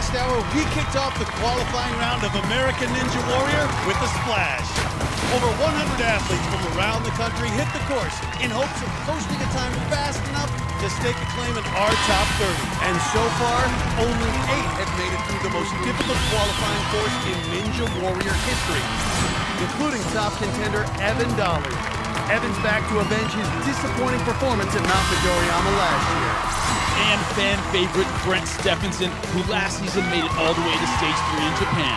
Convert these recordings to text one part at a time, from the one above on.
last hour, we kicked off the qualifying round of American Ninja Warrior with a splash. Over 100 athletes from around the country hit the course in hopes of posting a time fast enough to stake a claim in our top 30. And so far, only 8 have made it through the most difficult qualifying course in Ninja Warrior history, including top contender Evan Dolly. Evan's back to avenge his disappointing performance at Mount Midoriyama last year. And fan favorite Brent Stephenson, who last season made it all the way to stage 3 in Japan.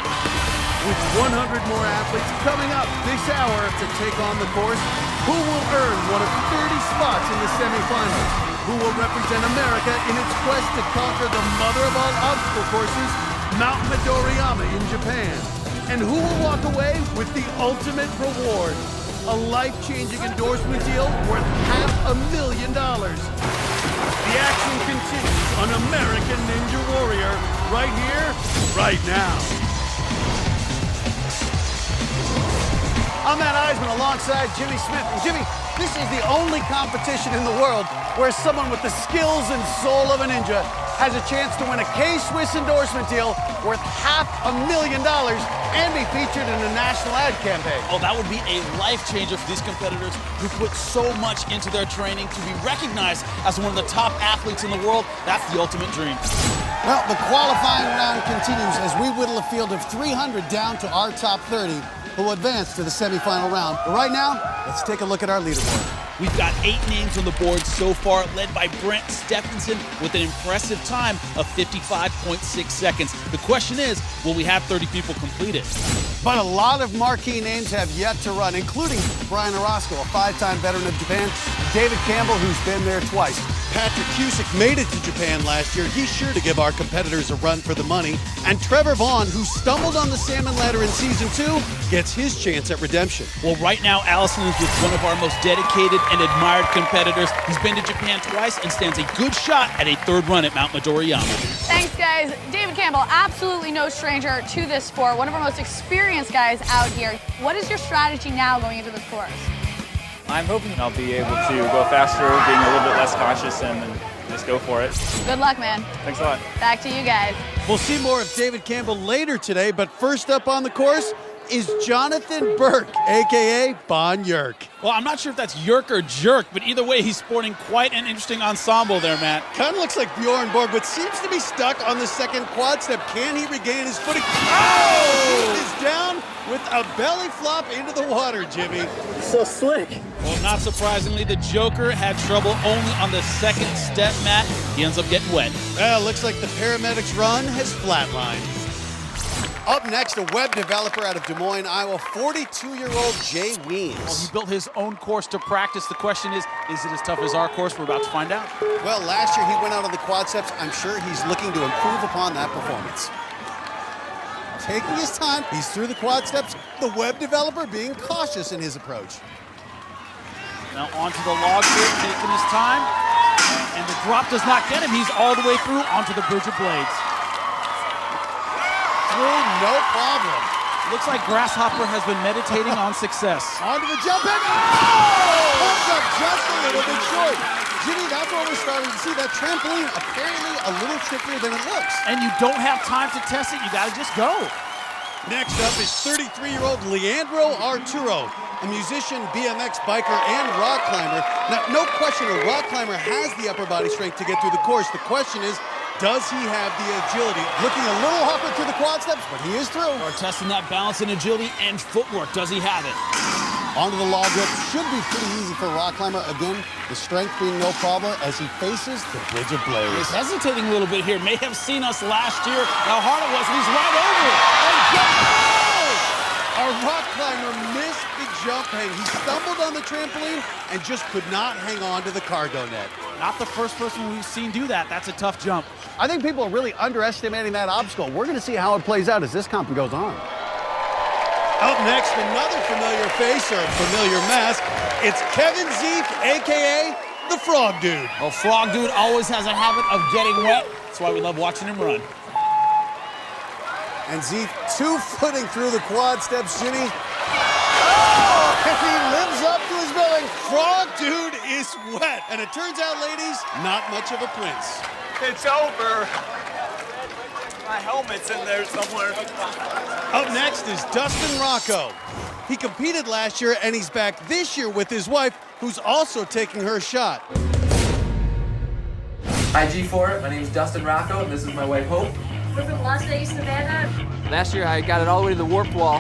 With 100 more athletes coming up this hour to take on the course, who will earn one of 30 spots in the semifinals? Who will represent America in its quest to conquer the mother of all obstacle courses, Mount Midoriyama in Japan? And who will walk away with the ultimate reward? A life-changing endorsement deal worth $500,000. The action continues on American Ninja Warrior, right here, right now. I'm Matt Iseman alongside Jimmy Smith. And Jimmy, this is the only competition in the world where someone with the skills and soul of a ninja has a chance to win a K-Swiss endorsement deal worth $500,000 and be featured in a national ad campaign. Oh, that would be a life changer for these competitors who put so much into their training. To be recognized as one of the top athletes in the world, that's the ultimate dream. Well, the qualifying round continues as we whittle a field of 300 down to our top 30 who will advance to the semifinal round. But right now, let's take a look at our leaderboard. We've got 8 names on the board so far, led by Brent Stephenson with an impressive time of 55.6 seconds. The question is, will we have 30 people complete it? But a lot of marquee names have yet to run, including Brian Orozco, a 5-time veteran of Japan, David Campbell, who's been there twice. Patrick Cusick made it to Japan last year. He's sure to give our competitors a run for the money. And Trevor Vaughn, who stumbled on the salmon ladder in season 2, gets his chance at redemption. Well, right now, Alison is with one of our most dedicated and admired competitors. He's been to Japan twice and stands a good shot at a 3rd run at Mount Midoriyama. Thanks, guys. David Campbell, absolutely no stranger to this sport, one of our most experienced guys out here. What is your strategy now going into this course? I'm hoping I'll be able to go faster, being a little bit less cautious, and just go for it. Good luck, man. Thanks a lot. Back to you guys. We'll see more of David Campbell later today, but first up on the course is Jonathan Burke, a.k.a. Bon Yerk. Well, I'm not sure if that's Yerk or Jerk, but either way, he's sporting quite an interesting ensemble there, Matt. Kind of looks like Bjorn Borg, but seems to be stuck on the second quad step. Can he regain his footing? Oh! He is down with a belly flop into the water, Jimmy. So slick. Well, not surprisingly, the Joker had trouble only on the second step, Matt. He ends up getting wet. Well, looks like the paramedics' run has flatlined. Up next, a web developer out of Des Moines, Iowa, 42-year-old Jay Weems. Well, he built his own course to practice. The question is it as tough as our course? We're about to find out. Well, last year he went out on the quad steps. I'm sure he's looking to improve upon that performance. Taking his time, he's through the quad steps. The web developer being cautious in his approach. Now onto the log here, taking his time. And the drop does not get him. He's all the way through onto the bridge of blades. Through, no problem. Looks like Grasshopper has been meditating on success. Onto the jump and comes up just a little bit short. Jimmy, that's what we're starting to see. That trampoline apparently a little trickier than it looks. And you don't have time to test it. You got to just go. Next up is 33-year-old Leandro Arturo, a musician, BMX biker, and rock climber. Now, no question a rock climber has the upper body strength to get through the course. The question is, does he have the agility? Looking a little awkward through the quad steps, but he is through. We're testing that balance and agility and footwork. Does he have it? Onto the log rope. Should be pretty easy for a rock climber. Again, the strength being no problem as he faces the bridge of blades. He's hesitating a little bit here. May have seen us last year, how hard it was, and he's right over it. Our rock climber missed the jump hang. He stumbled on the trampoline and just could not hang on to the cargo net. Not the first person we've seen do that. That's a tough jump. I think people are really underestimating that obstacle. We're going to see how it plays out as this comp goes on. Up next, another familiar face or familiar mask. It's Kevin Zeek, a.k.a. the Frog Dude. Well, Frog Dude always has a habit of getting wet. That's why we love watching him run. And Zeek two-footing through the quad steps, Jimmy. Oh, and he lives up to his billing. Frog Dude is wet. And it turns out, ladies, not much of a prince. It's over. My helmet's in there somewhere. Up next is Dustin Rocco. He competed last year and he's back this year with his wife, who's also taking her shot. Hi G4, my name is Dustin Rocco and this is my wife Hope. We're from Las Vegas, Nevada. Last year I got it all the way to the warped wall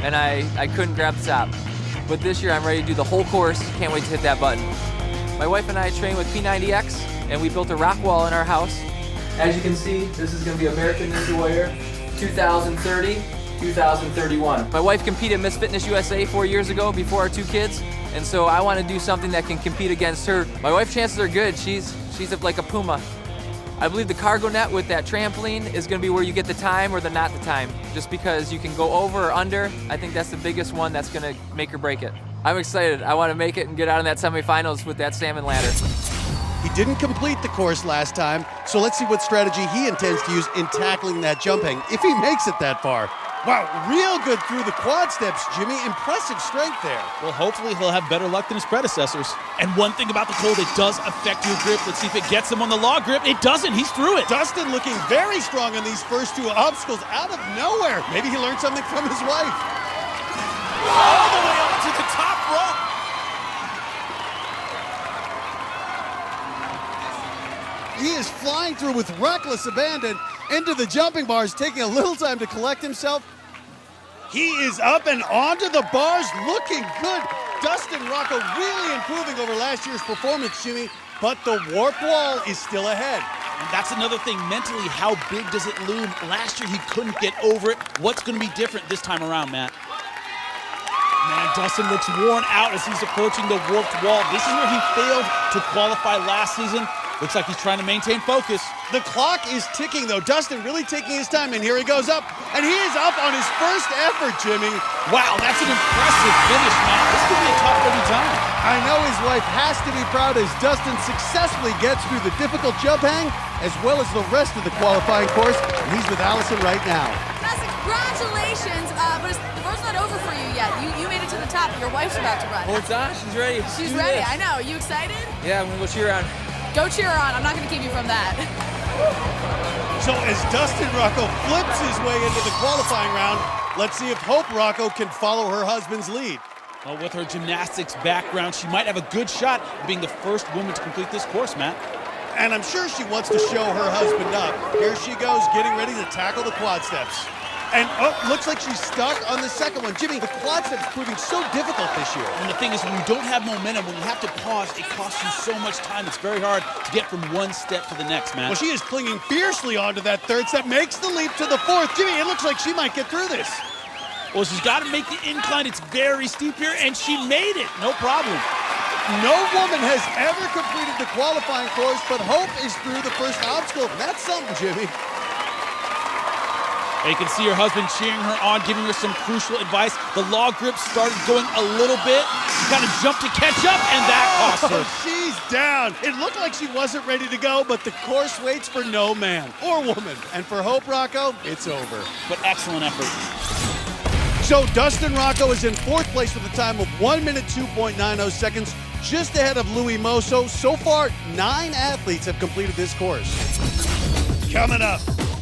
and I couldn't grab the top. But this year I'm ready to do the whole course. Can't wait to hit that button. My wife and I train with P90X and we built a rock wall in our house. As you can see, this is going to be American Ninja Warrior 2030, 2031. My wife competed Miss Fitness USA 4 years ago before our 2 kids, and so I want to do something that can compete against her. My wife's chances are good. She's like a puma. I believe the cargo net with that trampoline is going to be where you get the time or the not the time, just because you can go over or under. I think that's the biggest one that's going to make or break it. I'm excited. I want to make it and get out in that semifinals with that salmon ladder. He didn't complete the course last time, so let's see what strategy he intends to use in tackling that jumping, if he makes it that far. Wow, real good through the quad steps, Jimmy. Impressive strength there. Well, hopefully he'll have better luck than his predecessors. And one thing about the cold, it does affect your grip. Let's see if it gets him on the log grip. It doesn't. He's through it. Dustin looking very strong on these first 2 obstacles out of nowhere. Maybe he learned something from his wife. All the way up to the top rope. He is flying through with reckless abandon into the jumping bars, taking a little time to collect himself. He is up and onto the bars, looking good. Dustin Rocco really improving over last year's performance, Jimmy, but the warp wall is still ahead. And that's another thing, mentally, how big does it loom? Last year he couldn't get over it. What's going to be different this time around, Matt? Man, Dustin looks worn out as he's approaching the warped wall. This is where he failed to qualify last season. Looks like he's trying to maintain focus. The clock is ticking, though. Dustin really taking his time, and here he goes up. And he is up on his first effort, Jimmy. Wow, that's an impressive finish, man. This could be a top 30 time. I know his wife has to be proud as Dustin successfully gets through the difficult jump hang, as well as the rest of the qualifying course. And he's with Alison right now. Congratulations, but the road's not over for you yet. You made it to the top. Your wife's about to run. Oh, it's on. She's ready. She's ready. I know. You excited? Yeah, I'm going to go cheer on. Go cheer her on. I'm not going to keep you from that. So as Dustin Rocco flips his way into the qualifying round, let's see if Hope Rocco can follow her husband's lead. Well, with her gymnastics background, she might have a good shot of being the first woman to complete this course, Matt. And I'm sure she wants to show her husband up. Here she goes, getting ready to tackle the quad steps. And looks like she's stuck on the second one. Jimmy, the quad steps proving so difficult this year. And the thing is, when you don't have momentum, when you have to pause, it costs you so much time. It's very hard to get from one step to the next, man. Well, she is clinging fiercely onto that third step, makes the leap to the fourth. Jimmy, it looks like she might get through this. Well, she's got to make the incline. It's very steep here, and she made it. No problem. No woman has ever completed the qualifying course, but Hope is through the first obstacle. That's something, Jimmy. And you can see her husband cheering her on, giving her some crucial advice. The log grip started going a little bit. She kind of jumped to catch up, and that cost her. She's down. It looked like she wasn't ready to go, but the course waits for no man or woman. And for Hope Rocco, it's over. But excellent effort. So Dustin Rocco is in 4th place with a time of 1 minute 2.90 seconds, just ahead of Louis Mosso. So far, 9 athletes have completed this course. Coming up,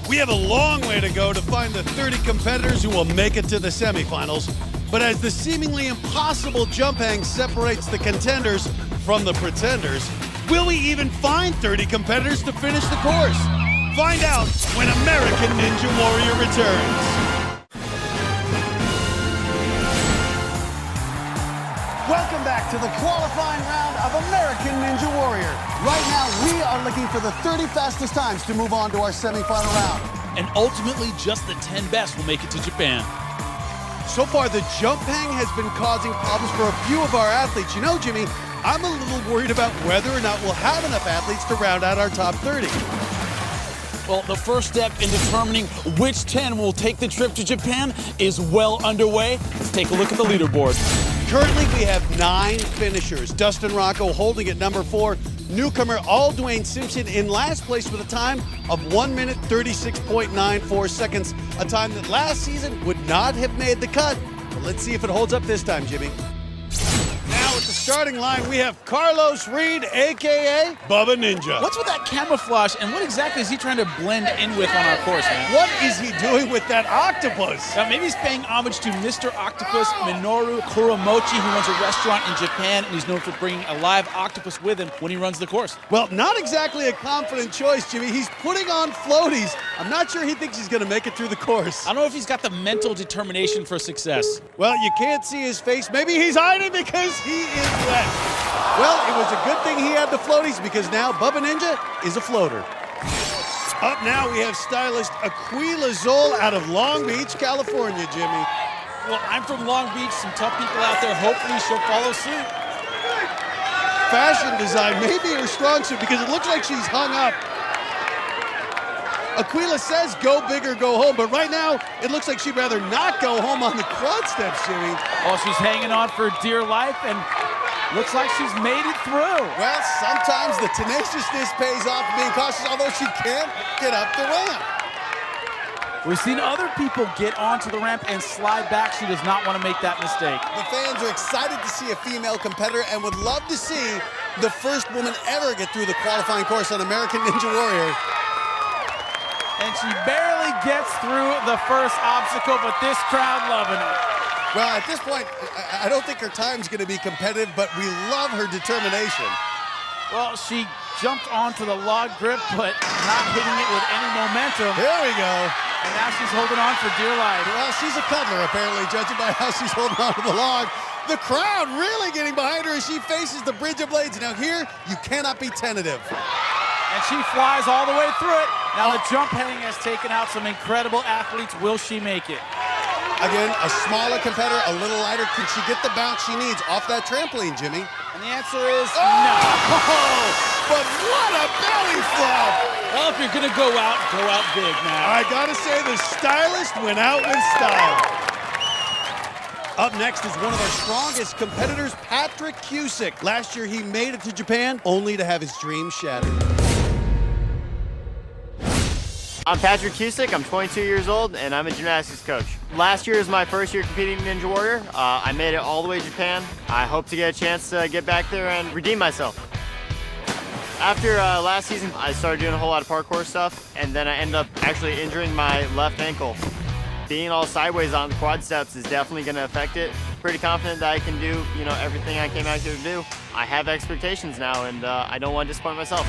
we have a long way to go to find the 30 competitors who will make it to the semifinals. But as the seemingly impossible jump hang separates the contenders from the pretenders, will we even find 30 competitors to finish the course? Find out when American Ninja Warrior returns. Welcome back to the qualifying round of American Ninja Warrior. Right now, we are looking for the 30 fastest times to move on to our semifinal round. And ultimately, just the 10 best will make it to Japan. So far, the jump hang has been causing problems for a few of our athletes. You know, Jimmy, I'm a little worried about whether or not we'll have enough athletes to round out our top 30. Well, the first step in determining which 10 will take the trip to Japan is well underway. Let's take a look at the leaderboard. Currently, we have 9 finishers. Dustin Rocco holding at number 4. Newcomer Aldwayne Simpson in last place with a time of 1 minute 36.94 seconds, a time that last season would not have made the cut. But let's see if it holds up this time, Jimmy. Now at the starting line, we have Carlos Reed, a.k.a. Bubba Ninja. What's with that camouflage, and what exactly is he trying to blend in with on our course, man? What is he doing with that octopus? Now, maybe he's paying homage to Mr. Octopus Minoru Kuromochi, who runs a restaurant in Japan, and he's known for bringing a live octopus with him when he runs the course. Well, not exactly a confident choice, Jimmy. He's putting on floaties. I'm not sure he thinks he's going to make it through the course. I don't know if he's got the mental determination for success. Well, you can't see his face. Maybe he's hiding because he is wet. Well, it was a good thing he had the floaties because now Bubba Ninja is a floater. Up now, we have stylist Aquila Zoll out of Long Beach, California, Jimmy. Well, I'm from Long Beach, some tough people out there. Hopefully she'll follow suit. Fashion design may be her strong suit because it looks like she's hung up. Aquila says go big or go home, but right now it looks like she'd rather not go home on the quad steps, Jimmy. Oh, she's hanging on for dear life, and looks like she's made it through. Well, sometimes the tenaciousness pays off being cautious, although she can't get up the ramp. We've seen other people get onto the ramp and slide back. She does not want to make that mistake. The fans are excited to see a female competitor and would love to see the first woman ever get through the qualifying course on American Ninja Warrior. And she barely gets through the first obstacle, but this crowd loving it. Well, at this point, I don't think her time's going to be competitive, but we love her determination. Well, she jumped onto the log grip, but not hitting it with any momentum. Here we go. And now she's holding on for dear life. Well, she's a cuddler, apparently, judging by how she's holding on to the log. The crowd really getting behind her as she faces the bridge of blades. Now here, you cannot be tentative. And she flies all the way through it. Now the jump hang has taken out some incredible athletes. Will she make it? Again, a smaller competitor, a little lighter. Can she get the bounce she needs off that trampoline, Jimmy? And the answer is no. Oh, but what a belly flop! Well, if you're gonna go out big, man. I gotta say, the stylist went out with style. Up next is one of our strongest competitors, Patrick Cusick. Last year, he made it to Japan, only to have his dreams shattered. I'm Patrick Cusick, I'm 22 years old, and I'm a gymnastics coach. Last year is my first year competing in Ninja Warrior. I made it all the way to Japan. I hope to get a chance to get back there and redeem myself. After last season, I started doing a whole lot of parkour stuff, and then I ended up actually injuring my left ankle. Being all sideways on the quad steps is definitely going to affect it. Pretty confident that I can do, everything I came out here to do. I have expectations now, and I don't want to disappoint myself.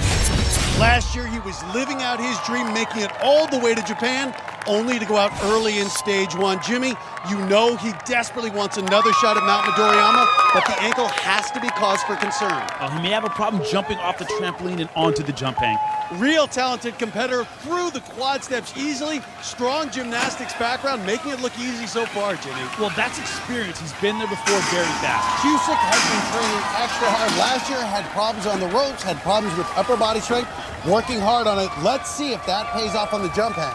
Last year, he was living out his dream, making it all the way to Japan, only to go out early in stage one. Jimmy, you know he desperately wants another shot at Mount Midoriyama, but the ankle has to be cause for concern. He may have a problem jumping off the trampoline and onto the jump hang. Real talented competitor through the quad steps easily. Strong gymnastics background, making it look easy so far, Jimmy. Well, that's experience. He's been there before very fast. Cusick has been training extra hard. Last year had problems on the ropes, had problems with upper body strength, working hard on it. Let's see if that pays off on the jump hang.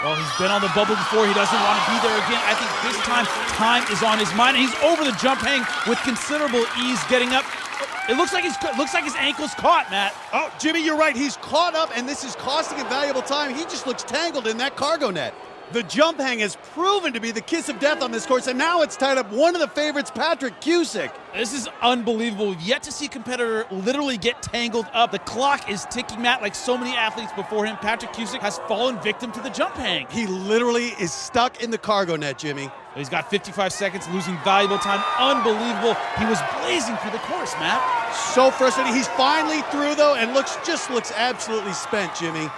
Well, he's been on the bubble before. He doesn't want to be there again. I think this time is on his mind. He's over the jump hang with considerable ease, getting up. It looks like his ankle's caught, Matt. Oh, Jimmy, you're right. He's caught up, and this is costing him valuable time. He just looks tangled in that cargo net. The jump hang has proven to be the kiss of death on this course, and now it's tied up one of the favorites, Patrick Cusick. This is unbelievable. We've yet to see a competitor literally get tangled up. The clock is ticking, Matt, like so many athletes before him. Patrick Cusick has fallen victim to the jump hang. He literally is stuck in the cargo net, Jimmy. He's got 55 seconds, losing valuable time. Unbelievable. He was blazing through the course, Matt. So frustrating. He's finally through, though, and looks absolutely spent, Jimmy.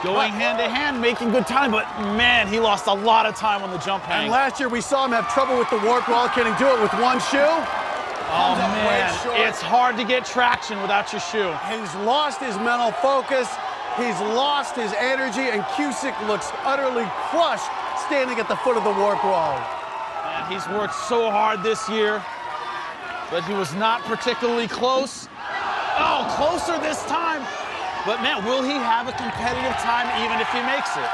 Going hand-to-hand, making good time, but man, he lost a lot of time on the jump hang. And last year we saw him have trouble with the warp wall. Can he do it with one shoe? Oh man, it's hard to get traction without your shoe. He's lost his mental focus. He's lost his energy, and Cusick looks utterly crushed standing at the foot of the warp wall. Man, he's worked so hard this year, but he was not particularly close. Oh, closer this time. But man, will he have a competitive time even if he makes it?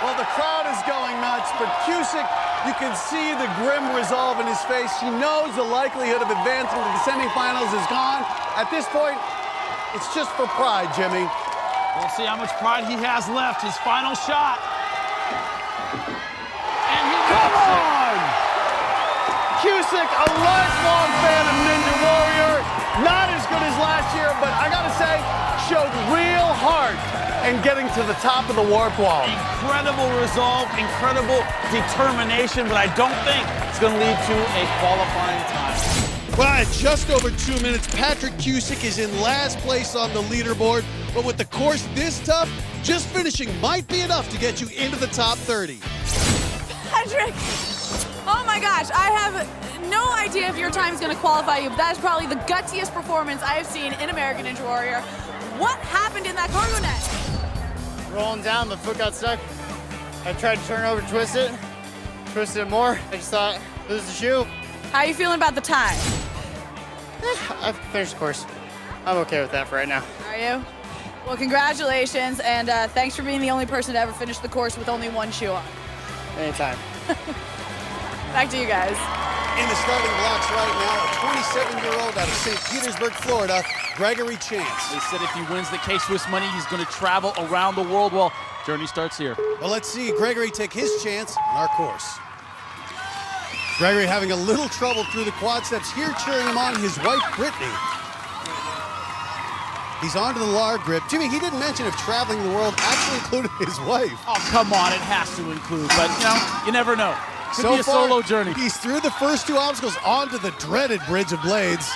Well, the crowd is going nuts, but Cusick, you can see the grim resolve in his face. He knows the likelihood of advancing to the semifinals is gone. At this point, it's just for pride, Jimmy. We'll see how much pride he has left. His final shot. Come on! Cusick, a lifelong fan of Ninja Warrior. Not as good as last year, but I gotta say, showed real heart in getting to the top of the warp wall. Incredible resolve, incredible determination, but I don't think it's going to lead to a qualifying time. Well, at just over 2 minutes, Patrick Cusick is in last place on the leaderboard, but with the course this tough, just finishing might be enough to get you into the top 30. Patrick, oh my gosh, I have no idea if your time is going to qualify you, but that is probably the gutsiest performance I have seen in American Ninja Warrior. What happened in that cargo net? Rolling down, the foot got stuck. I tried to turn over, twisted it more. I just thought, lose the shoe. How are you feeling about the time? I finished the course. I'm okay with that for right now. Are you? Well, congratulations, and thanks for being the only person to ever finish the course with only one shoe on. Anytime. Back to you guys. In the starting blocks right now, a 27-year-old out of St. Petersburg, Florida, Gregory Chance. They said if he wins the K-Swiss money, he's going to travel around the world. Well, journey starts here. Well, let's see Gregory take his chance on our course. Gregory having a little trouble through the quad steps here, cheering him on, his wife, Brittany. He's onto the Lar grip. Jimmy, he didn't mention if traveling the world actually included his wife. Oh, come on, it has to include, but, you know, you never know. Could So be a far, solo journey. He's through the first two obstacles onto the dreaded Bridge of Blades.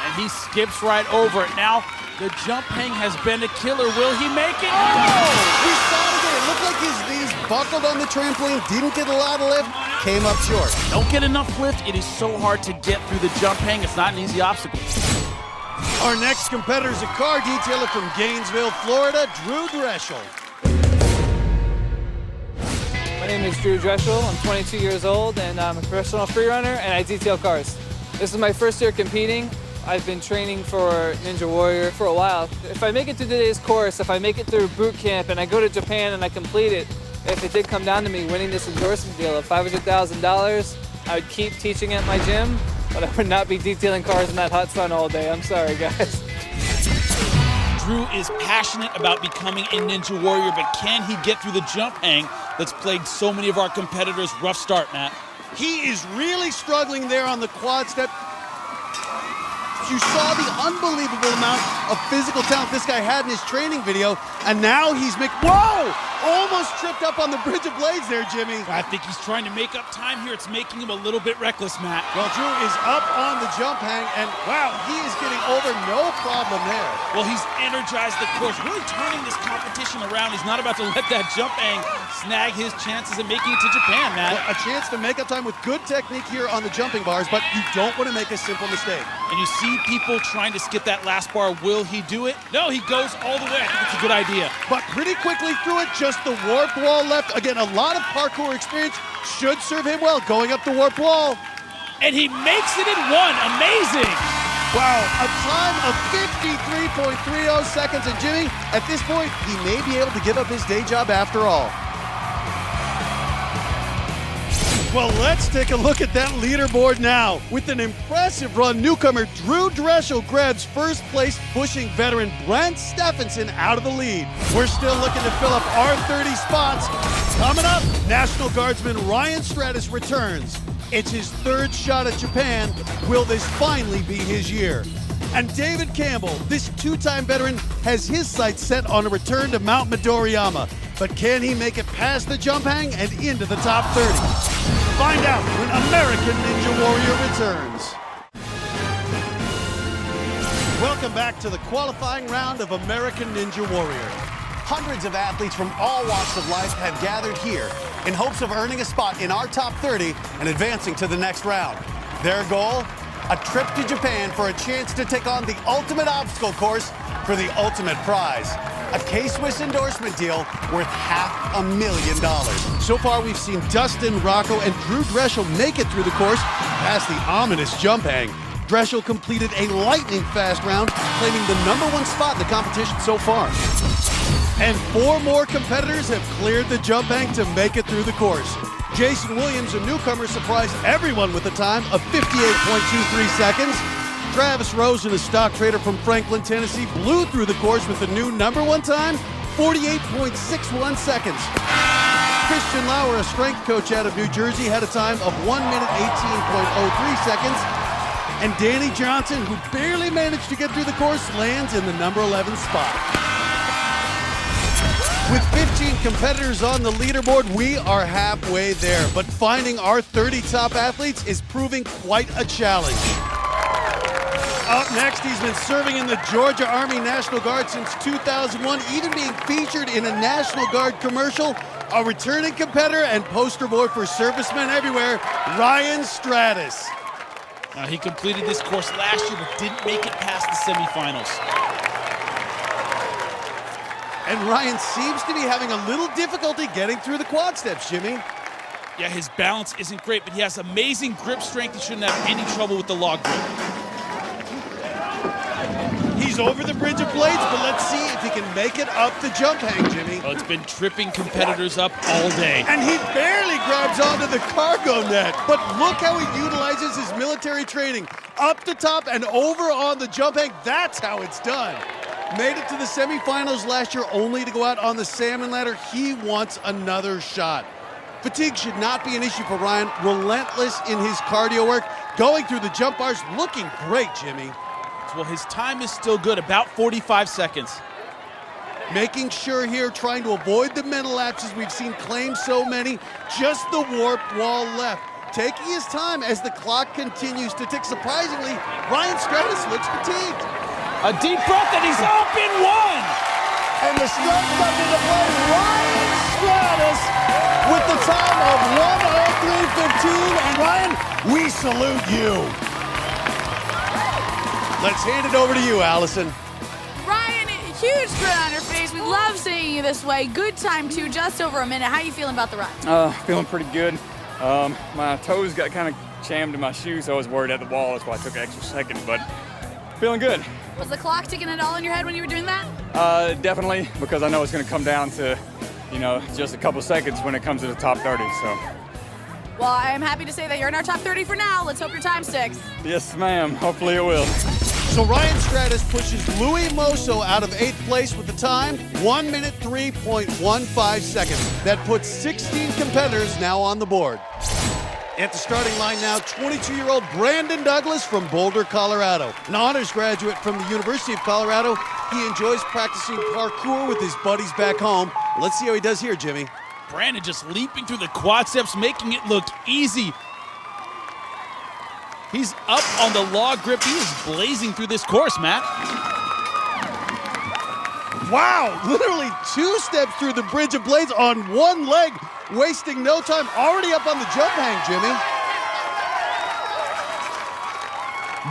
And he skips right over it. Now, the jump hang has been a killer. Will he make it? Oh! We saw it again. It looked like his knees buckled on the trampoline, didn't get a lot of lift, came up short. Don't get enough lift. It is so hard to get through the jump hang. It's not an easy obstacle. Our next competitor is a car detailer from Gainesville, Florida, Drew Dreschel. My name is Drew Dreschel. I'm 22 years old and I'm a professional freerunner and I detail cars. This is my first year competing. I've been training for Ninja Warrior for a while. If I make it through today's course, if I make it through boot camp and I go to Japan and I complete it, if it did come down to me winning this endorsement deal of $500,000, I would keep teaching at my gym, but I would not be detailing cars in that hot sun all day. I'm sorry, guys. Drew is passionate about becoming a Ninja Warrior, but can he get through the jump hang that's plagued so many of our competitors? Rough start, Matt. He is really struggling there on the quad step. You saw the unbelievable amount of physical talent this guy had in his training video, and now he's whoa! Almost tripped up on the Bridge of Blades there, Jimmy. I think he's trying to make up time here. It's making him a little bit reckless, Matt. Well, Drew is up on the jump hang, and wow, he is getting over no problem there. Well, he's energized the course, really turning this competition around. He's not about to let that jump hang snag his chances of making it to Japan, Matt. Well, a chance to make up time with good technique here on the jumping bars, but you don't want to make a simple mistake. And you see people trying to skip that last bar. Will he do it? No, he goes all the way. I think it's a good idea. But pretty quickly through it, just the warp wall left. Again, a lot of parkour experience should serve him well going up the warp wall. And he makes it in one. Amazing. Wow, a time of 53.30 seconds. And Jimmy, at this point, he may be able to give up his day job after all. Well, let's take a look at that leaderboard now. With an impressive run, newcomer Drew Dreschel grabs first place, pushing veteran Brent Stephenson out of the lead. We're still looking to fill up our 30 spots. Coming up, National Guardsman Ryan Stratus returns. It's his third shot at Japan. Will this finally be his year? And David Campbell, this two-time veteran, has his sights set on a return to Mount Midoriyama. But can he make it past the jump hang and into the top 30? Find out when American Ninja Warrior returns. Welcome back to the qualifying round of American Ninja Warrior. Hundreds of athletes from all walks of life have gathered here in hopes of earning a spot in our top 30 and advancing to the next round. Their goal? A trip to Japan for a chance to take on the ultimate obstacle course for the ultimate prize. A K-Swiss endorsement deal worth $500,000. So far, we've seen Dustin, Rocco, and Drew Dreschel make it through the course past the ominous jump hang. Dreschel completed a lightning-fast round, claiming the #1 spot in the competition so far. And 4 more competitors have cleared the jump hang to make it through the course. Jason Williams, a newcomer, surprised everyone with a time of 58.23 seconds. Travis Rosen, a stock trader from Franklin, Tennessee, blew through the course with the new #1 time, 48.61 seconds. Christian Lauer, a strength coach out of New Jersey, had a time of 1 minute 18.03 seconds. And Danny Johnson, who barely managed to get through the course, lands in the number 11 spot. With 15 competitors on the leaderboard, we are halfway there. But finding our 30 top athletes is proving quite a challenge. Up next, he's been serving in the Georgia Army National Guard since 2001, even being featured in a National Guard commercial. A returning competitor and poster boy for servicemen everywhere, Ryan Stratus. He completed this course last year, but didn't make it past the semifinals. And Ryan seems to be having a little difficulty getting through the quad steps, Jimmy. Yeah, his balance isn't great, but he has amazing grip strength. He shouldn't have any trouble with the log grip. He's over the bridge of blades, but let's see if he can make it up the jump hang, Jimmy. Well, it's been tripping competitors up all day. And he barely grabs onto the cargo net. But look how he utilizes his military training. Up the top and over on the jump hang. That's how it's done. Made it to the semifinals last year only to go out on the salmon ladder. He wants another shot. Fatigue should not be an issue for Ryan. Relentless in his cardio work. Going through the jump bars, looking great, Jimmy. Well, his time is still good, about 45 seconds. Making sure here, trying to avoid the mental lapses. We've seen claim so many. Just the warped wall left. Taking his time as the clock continues to tick. Surprisingly, Ryan Stratus looks fatigued. A deep breath, and he's up in one. And the start comes into play. Ryan Stratus with the time of 1:03.15. And Ryan, we salute you. Let's hand it over to you, Allison. Ryan, huge grin on your face. We love seeing you this way. Good time, too, just over a minute. How you feeling about the ride? Feeling pretty good. My toes got kind of jammed in my shoes, so I was worried at the wall. That's why I took an extra second, but feeling good. Was the clock ticking at all in your head when you were doing that? Definitely, because I know it's going to come down to, just a couple seconds when it comes to the top 30, so. Well, I am happy to say that you're in our top 30 for now. Let's hope your time sticks. Yes, ma'am. Hopefully it will. So Ryan Stratus pushes Louis Mosso out of 8th place with the time, 1 minute 3.15 seconds. That puts 16 competitors now on the board. At the starting line now, 22-year-old Brandon Douglas from Boulder, Colorado. An honors graduate from the University of Colorado, he enjoys practicing parkour with his buddies back home. Let's see how he does here, Jimmy. Brandon just leaping through the quad steps, making it look easy. He's up on the log grip. He is blazing through this course, Matt. Wow, literally 2 steps through the bridge of blades on one leg, wasting no time. Already up on the jump hang, Jimmy.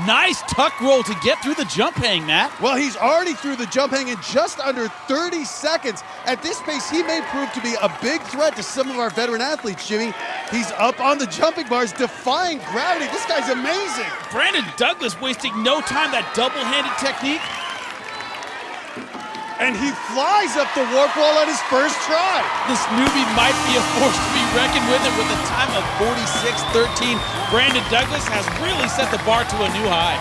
Nice tuck roll to get through the jump hang, Matt. Well, he's already through the jump hang in just under 30 seconds. At this pace, he may prove to be a big threat to some of our veteran athletes, Jimmy. He's up on the jumping bars, defying gravity. This guy's amazing. Brandon Douglas wasting no time, that double-handed technique. And he flies up the warp wall on his first try. This newbie might be a force to be reckoned with, and with a time of 46.13, Brandon Douglas has really set the bar to a new high.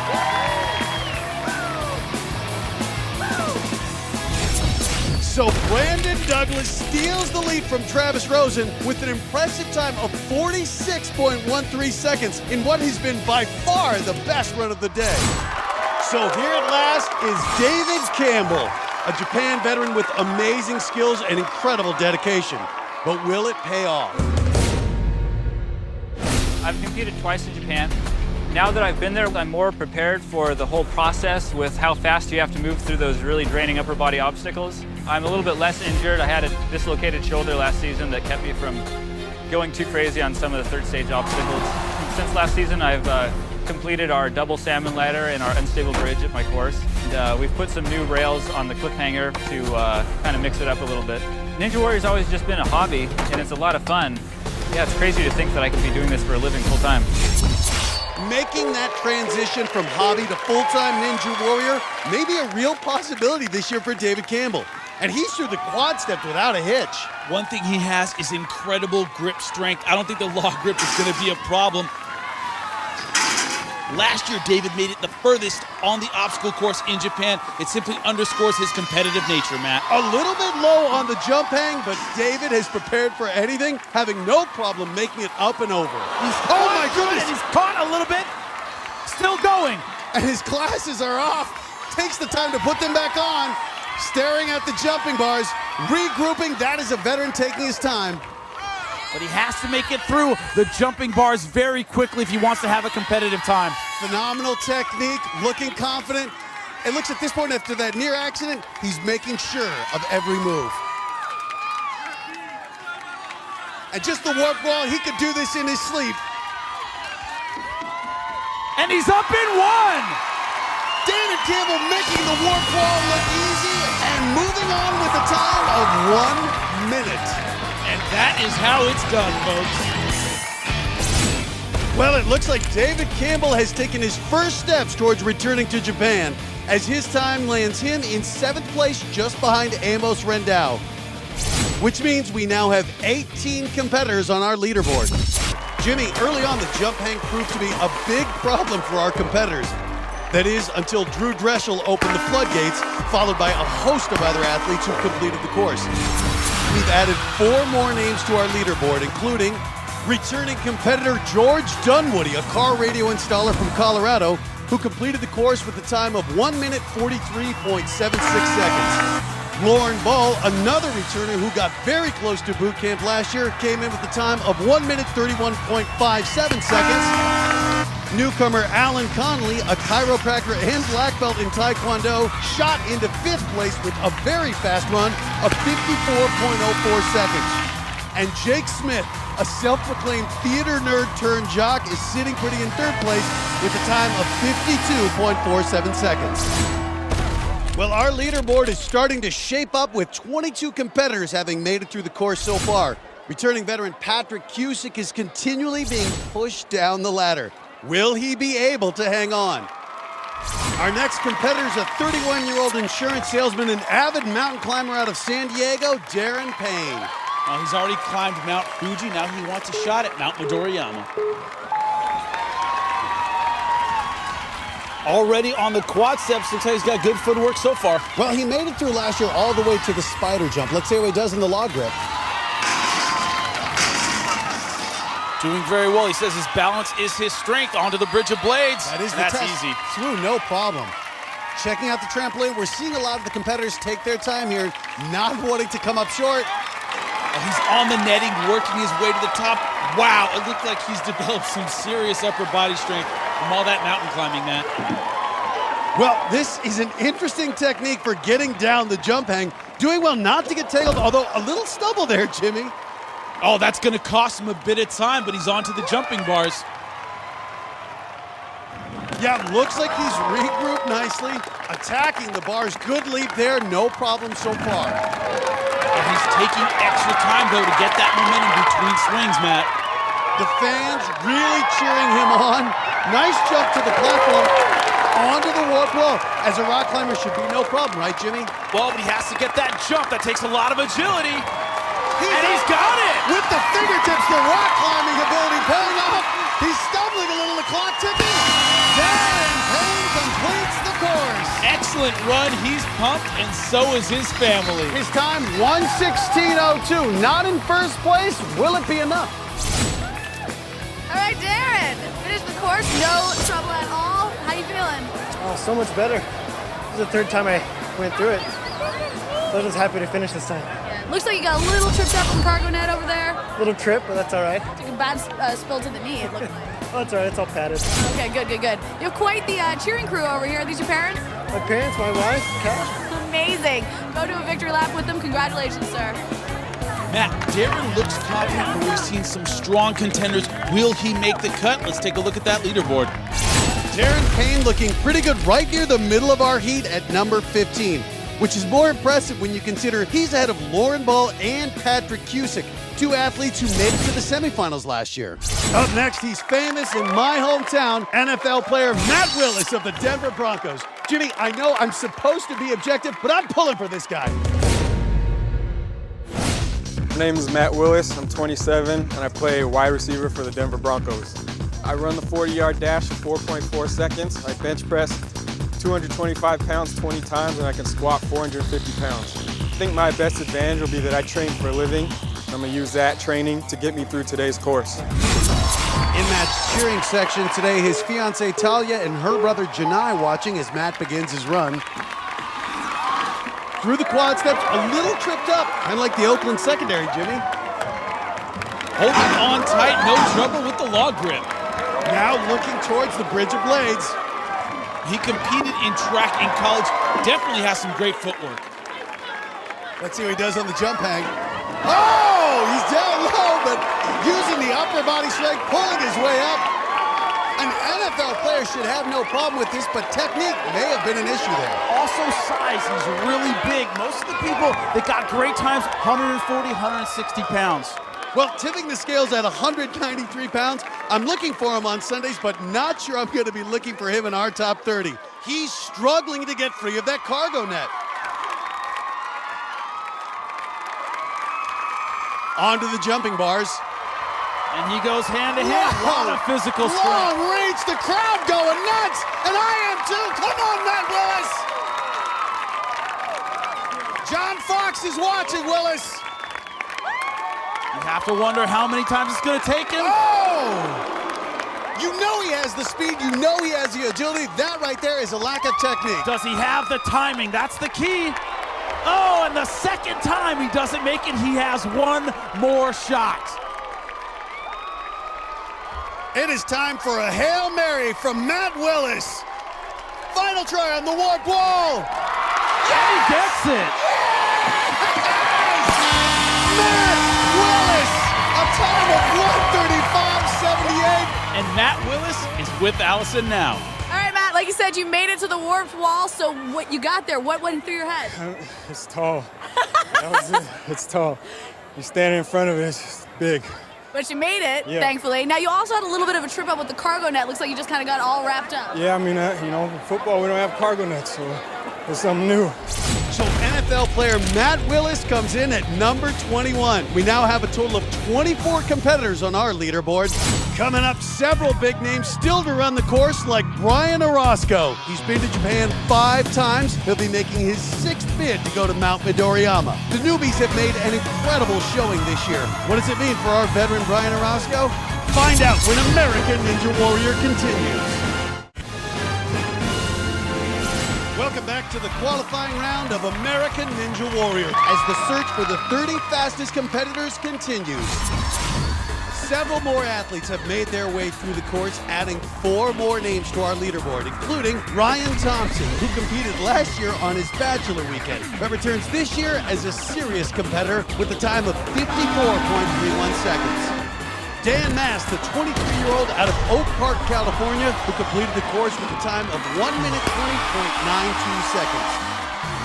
So Brandon Douglas steals the lead from Travis Rosen with an impressive time of 46.13 seconds in what has been by far the best run of the day. So here at last is David Campbell, a Japan veteran with amazing skills and incredible dedication. But will it pay off? I've competed twice in Japan. Now that I've been there, I'm more prepared for the whole process with how fast you have to move through those really draining upper body obstacles. I'm a little bit less injured. I had a dislocated shoulder last season that kept me from going too crazy on some of the third stage obstacles. Since last season, I've completed our double salmon ladder and our unstable bridge at my course. And, we've put some new rails on the cliffhanger to kind of mix it up a little bit. Ninja Warrior's always just been a hobby, and it's a lot of fun. Yeah, it's crazy to think that I could be doing this for a living full time. Making that transition from hobby to full-time Ninja Warrior may be a real possibility this year for David Campbell. And he's through the quad steps without a hitch. One thing he has is incredible grip strength. I don't think the log grip is going to be a problem. Last year, David made it the furthest on the obstacle course in Japan. It simply underscores his competitive nature, Matt. A little bit low on the jump hang, but David has prepared for anything, having no problem making it up and over. Oh my goodness! And he's caught a little bit. Still going. And his glasses are off. Takes the time to put them back on. Staring at the jumping bars, regrouping. That is a veteran taking his time. But he has to make it through the jumping bars very quickly if he wants to have a competitive time. Phenomenal technique, looking confident. It looks at this point after that near accident, he's making sure of every move. And just the warp wall, he could do this in his sleep. And he's up in one! David Campbell making the warp wall look easy and moving on with a time of 1 minute. And that is how it's done, folks. Well, it looks like David Campbell has taken his first steps towards returning to Japan as his time lands him in 7th place just behind Amos Rendau, which means we now have 18 competitors on our leaderboard. Jimmy, early on the jump hang proved to be a big problem for our competitors. That is, until Drew Dreschel opened the floodgates, followed by a host of other athletes who completed the course. We've added 4 more names to our leaderboard, including returning competitor George Dunwoody, a car radio installer from Colorado, who completed the course with a time of 1 minute 43.76 seconds. Lauren Ball, another returner who got very close to boot camp last year, came in with a time of 1 minute 31.57 seconds. Newcomer Alan Connolly, a chiropractor and black belt in Taekwondo, shot into 5th place with a very fast run of 54.04 seconds. And Jake Smith, a self-proclaimed theater nerd turned jock, is sitting pretty in 3rd place with a time of 52.47 seconds. Well, our leaderboard is starting to shape up with 22 competitors having made it through the course so far. Returning veteran Patrick Cusick is continually being pushed down the ladder. Will he be able to hang on? Our next competitor is a 31-year-old insurance salesman and avid mountain climber out of San Diego, Darren Payne. Well, he's already climbed Mount Fuji. Now he wants a shot at Mount Midoriyama. Already on the quad steps, looks like he's got good footwork so far. Well, he made it through last year all the way to the spider jump. Let's see how he does in the log grip. Doing very well. He says his balance is his strength onto the bridge of blades. That's easy. Through, no problem. Checking out the trampoline, we're seeing a lot of the competitors take their time here, not wanting to come up short. Oh, he's on the netting, working his way to the top. Wow, it looked like he's developed some serious upper body strength from all that mountain climbing, Matt. Well, this is an interesting technique for getting down the jump hang. Doing well not to get tangled, although a little stubble there, Jimmy. Oh, that's going to cost him a bit of time, but he's onto the jumping bars. Yeah, looks like he's regrouped nicely, attacking the bars. Good leap there, no problem so far. And he's taking extra time, though, to get that momentum between swings, Matt. The fans really cheering him on. Nice jump to the platform, onto the warp wall. As a rock climber, should be no problem, right, Jimmy? Well, but he has to get that jump. That takes a lot of agility. He's got it! With the fingertips, the rock climbing ability paying off. He's stumbling a little, the clock ticking. Darren Payne completes the course. Excellent run. He's pumped, and so is his family. His time, 1:16.02. Not in first place. Will it be enough? All right, Darren, finished the course, no trouble at all. How you feeling? Oh, so much better. This is the 3rd time I went through it. So I'm just happy to finish this time. Looks like you got a little tripped up from cargo net over there. Little trip, but that's all right. Took a bad spill to the knee, it looked like. Oh, that's all right. It's all padded. Okay, good. You have quite the cheering crew over here. Are these your parents? My parents, my wife, Kat. Amazing. Go do a victory lap with them. Congratulations, sir. Matt, Darren looks confident, but we've seen some strong contenders. Will he make the cut? Let's take a look at that leaderboard. Darren Payne looking pretty good right near the middle of our heat at number 15. Which is more impressive when you consider he's ahead of Lauren Ball and Patrick Cusick, 2 athletes who made it to the semifinals last year. Up next, he's famous in my hometown, NFL player Matt Willis of the Denver Broncos. Jimmy, I know I'm supposed to be objective, but I'm pulling for this guy. My name is Matt Willis. I'm 27, and I play wide receiver for the Denver Broncos. I run the 40-yard dash in 4.4 seconds. I bench press 225 pounds 20 times, and I can squat 450 pounds. I think my best advantage will be that I train for a living. I'm gonna use that training to get me through today's course. In Matt's cheering section today, his fiancée Talia and her brother Janai watching as Matt begins his run. Through the quad steps, a little tripped up, kind of like the Oakland secondary, Jimmy. Holding on tight, no trouble with the log grip. Now looking towards the Bridge of Blades. He competed in track in college, definitely has some great footwork. Let's see what he does on the jump hang. Oh, he's down low, but using the upper body strength, pulling his way up. An NFL player should have no problem with this, but technique may have been an issue there. Also size, he's really big. Most of the people that got great times, 140, 160 pounds. Well, tipping the scales at 193 pounds, I'm looking for him on Sundays, but not sure I'm going to be looking for him in our top 30. He's struggling to get free of that cargo net. Onto the jumping bars. And he goes hand to hand. A lot of physical strength. Long reach, the crowd going nuts, and I am too. Come on, Matt Willis. John Fox is watching, Willis. You have to wonder how many times it's going to take him. Oh! You know he has the speed, you know he has the agility. That right there is a lack of technique. Does he have the timing? That's the key. Oh, and the second time he doesn't make it, he has one more shot. It is time for a Hail Mary from Matt Willis. Final try on the warp wall. And he gets it. Matt Willis, a time of 1:35.78. And Matt Willis is with Alison now. All right, Matt, like you said, you made it to the warped wall, so what you got there, what went through your head? It's tall. It's tall. You're standing in front of it, it's just big. But you made it, Yeah. thankfully. Now, you also had a little bit of a trip up with the cargo net. Looks like you just kind of got all wrapped up. Yeah, I mean, you know, in football we don't have cargo nets, so it's something new. So NFL player Matt Willis comes in at number 21. We now have a total of 24 competitors on our leaderboard. Coming up, several big names still to run the course, like Brian Orozco. He's been to Japan 5 times. He'll be making his 6th bid to go to Mount Midoriyama. The newbies have made an incredible showing this year. What does it mean for our veteran Brian Orozco? Find out when American Ninja Warrior continues. Welcome back to the qualifying round of American Ninja Warrior as the search for the 30 fastest competitors continues. Several more athletes have made their way through the course, adding 4 more names to our leaderboard, including Ryan Thompson, who competed last year on his bachelor weekend, but returns this year as a serious competitor with a time of 54.31 seconds. Dan Mass, the 23-year-old out of Oak Park, California, who completed the course with a time of 1 minute 20.92 seconds.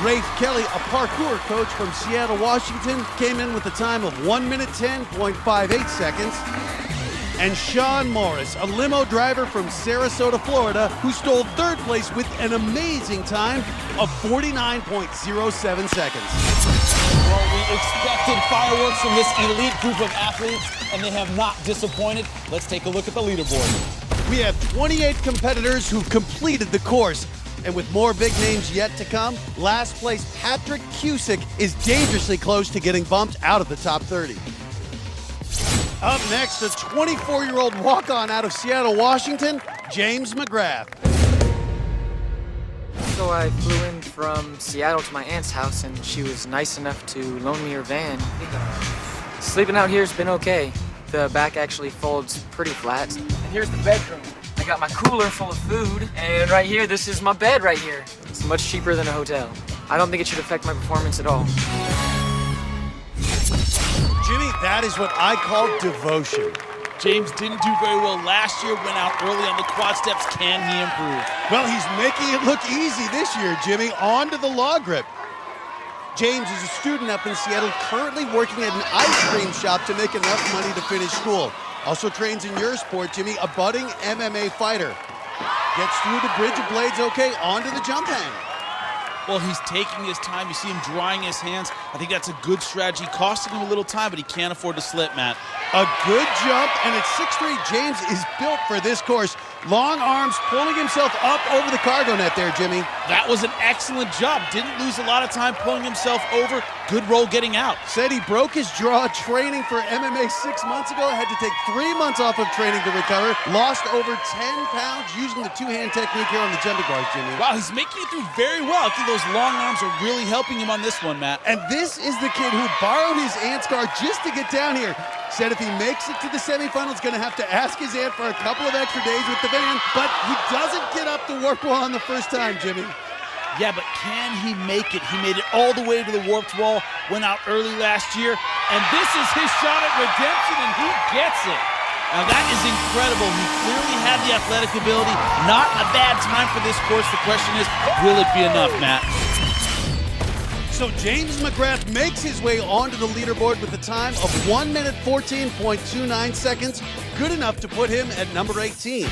Rafe Kelly, a parkour coach from Seattle, Washington, came in with a time of 1 minute 10.58 seconds. And Sean Morris, a limo driver from Sarasota, Florida, who stole 3rd place with an amazing time of 49.07 seconds. Well, we expected fireworks from this elite group of athletes, and they have not disappointed. Let's take a look at the leaderboard. We have 28 competitors who've completed the course. And with more big names yet to come, last place Patrick Cusick is dangerously close to getting bumped out of the top 30. Up next, a 24-year-old walk-on out of Seattle, Washington, James McGrath. So I flew in from Seattle to my aunt's house, and she was nice enough to loan me her van. Sleeping out here's been okay. The back actually folds pretty flat. And here's the bedroom. I got my cooler full of food, and right here, this is my bed right here. It's much cheaper than a hotel. I don't think it should affect my performance at all. Jimmy, that is what I call devotion. James didn't do very well last year, went out early on the quad steps. Can he improve? Well, he's making it look easy this year, Jimmy, on to the log grip. James is a student up in Seattle, currently working at an ice cream shop to make enough money to finish school. Also trains in your sport, Jimmy, a budding MMA fighter. Gets through the Bridge of Blades okay, onto the jump hang. Well, he's taking his time. You see him drying his hands. I think that's a good strategy, costing him a little time, but he can't afford to slip, Matt. A good jump, and at 6'3", James is built for this course. Long arms, pulling himself up over the cargo net there, Jimmy. That was an excellent job. Didn't lose a lot of time pulling himself over. Good roll getting out. Said he broke his jaw training for MMA 6 months ago. Had to take 3 months off of training to recover. Lost over 10 pounds using the two-hand technique here on the jumping bars, Jimmy. Wow, he's making it through very well. I think those long arms are really helping him on this one, Matt. And this is the kid who borrowed his aunt's car just to get down here. Said if he makes it to the semifinals, going to have to ask his aunt for a couple of extra days with the van, but he doesn't get up the warp wall on the first time, Jimmy. Yeah, but can he make it? He made it all the way to the warped wall, went out early last year, and this is his shot at redemption, and he gets it. Now that is incredible. He clearly had the athletic ability. Not a bad time for this course. The question is, will it be enough, Matt? So James McGrath makes his way onto the leaderboard with a time of 1 minute 14.29 seconds. Good enough to put him at number 18.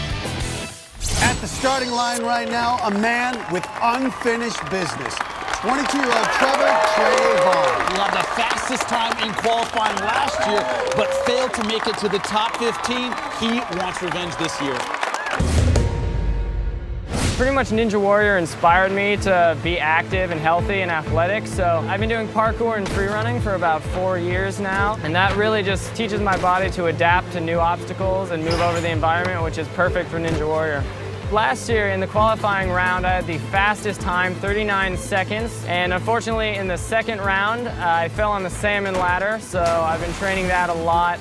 At the starting line right now, a man with unfinished business. 22-year-old Trayvon. He had the fastest time in qualifying last year, but failed to make it to the top 15. He wants revenge this year. Pretty much Ninja Warrior inspired me to be active and healthy and athletic, so I've been doing parkour and free running for about 4 years now, and that really just teaches my body to adapt to new obstacles and move over the environment, which is perfect for Ninja Warrior. Last year in the qualifying round, I had the fastest time, 39 seconds, and unfortunately in the second round, I fell on the salmon ladder, so I've been training that a lot,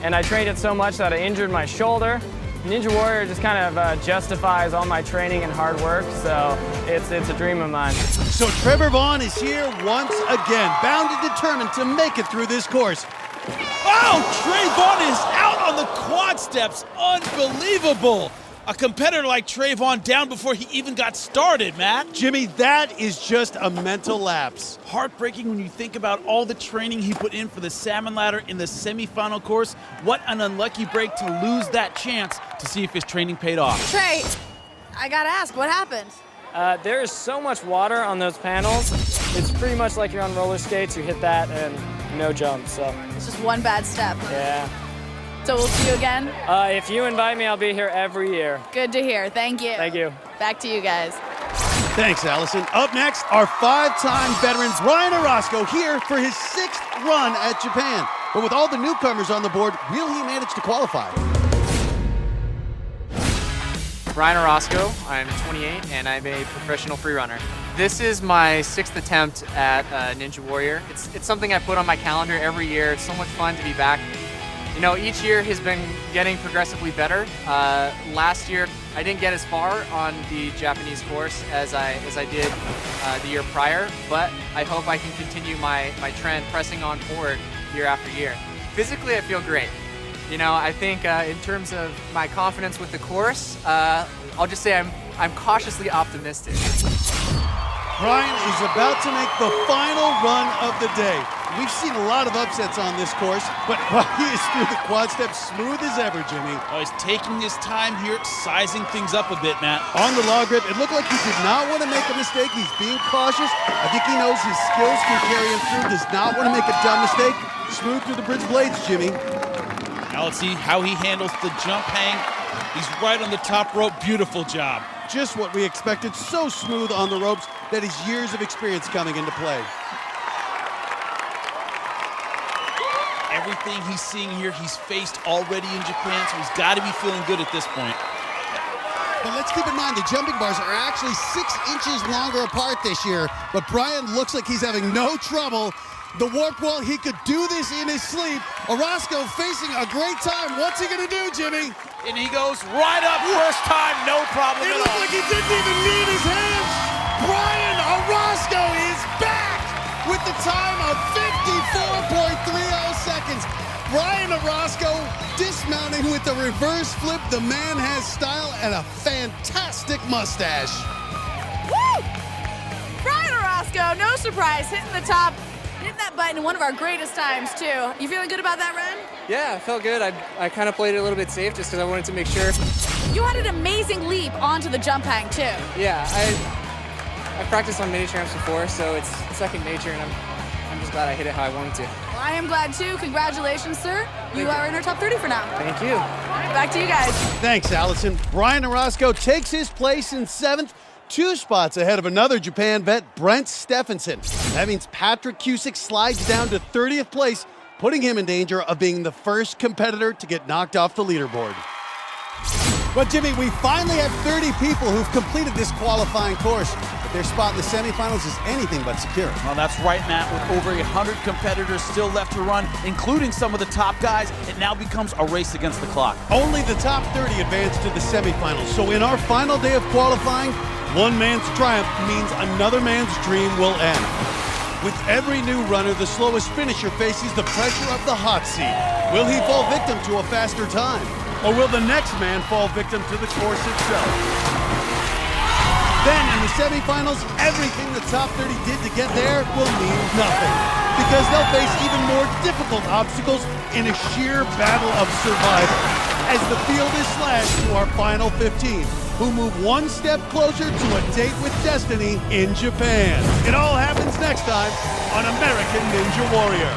and I trained it so much that I injured my shoulder. Ninja Warrior just kind of justifies all my training and hard work, so it's a dream of mine. So Trevor Vaughn is here once again, bound and determined to make it through this course. Oh, Trayvon is out on the quad steps. Unbelievable. A competitor like Trayvon down before he even got started, Matt. Jimmy, that is just a mental lapse. Heartbreaking when you think about all the training he put in for the salmon ladder in the semifinal course. What an unlucky break to lose that chance to see if his training paid off. Trey, I gotta ask, what happened? There is so much water on those panels. It's pretty much like you're on roller skates. You hit that and no jump, so. It's just one bad step. Yeah. So we'll see you again? If you invite me, I'll be here every year. Good to hear. Thank you. Thank you. Back to you guys. Thanks, Allison. Up next, our 5-time veteran, Brian Orozco, here for his 6th run at Japan. But with all the newcomers on the board, will he manage to qualify? Brian Orozco, I'm 28 and I'm a professional free runner. This is my 6th attempt at Ninja Warrior. It's something I put on my calendar every year. It's so much fun to be back. You know, each year has been getting progressively better. Last year, I didn't get as far on the Japanese course as I did the year prior, but I hope I can continue my trend, pressing on forward year after year. Physically, I feel great. You know, I think in terms of my confidence with the course, I'll just say I'm cautiously optimistic. Brian is about to make the final run of the day. We've seen a lot of upsets on this course, but he is through the quad steps smooth as ever, Jimmy. Oh, he's taking his time here, sizing things up a bit, Matt. On the log grip, it looked like he did not want to make a mistake. He's being cautious. I think he knows his skills can carry him through. Does not want to make a dumb mistake. Smooth through the bridge blades, Jimmy. Now let's see how he handles the jump hang. He's right on the top rope. Beautiful job. Just what we expected. So smooth on the ropes. That is years of experience coming into play. Everything he's seeing here, he's faced already in Japan, so he's got to be feeling good at this point. But let's keep in mind, the jumping bars are actually 6 inches longer apart this year, but Brian looks like he's having no trouble. The warp wall, he could do this in his sleep. Orozco facing a great time. What's he gonna do, Jimmy? And he goes right up first time, no problem at all. It looked like he didn't even need his hands. Brian Orozco is back with the time of 54.30 seconds. Brian Orozco dismounting with the reverse flip. The man has style and a fantastic mustache. Woo! Brian Orozco, no surprise, hitting the top. Hitting that button in one of our greatest times, too. You feeling good about that run? Yeah, I felt good. I kind of played it a little bit safe just because I wanted to make sure. You had an amazing leap onto the jump hang, too. Yeah, I've practiced on mini tramps before, so it's second nature, and I'm just glad I hit it how I wanted to. Well, I am glad too. Congratulations, sir. You are in our top 30 for now. Thank you. All right, back to you guys. Thanks, Allison. Brian Orozco takes his place in 7th, 2 spots ahead of another Japan vet, Brent Stephenson. That means Patrick Cusick slides down to 30th place, putting him in danger of being the first competitor to get knocked off the leaderboard. But Jimmy, we finally have 30 people who've completed this qualifying course. But their spot in the semifinals is anything but secure. Well, that's right, Matt. With over 100 competitors still left to run, including some of the top guys, it now becomes a race against the clock. Only the top 30 advance to the semifinals. So in our final day of qualifying, one man's triumph means another man's dream will end. With every new runner, the slowest finisher faces the pressure of the hot seat. Will he fall victim to a faster time? Or will the next man fall victim to the course itself? Then in the semifinals, everything the top 30 did to get there will mean nothing, because they'll face even more difficult obstacles in a sheer battle of survival, as the field is slashed to our final 15, who move one step closer to a date with destiny in Japan. It all happens next time on American Ninja Warrior.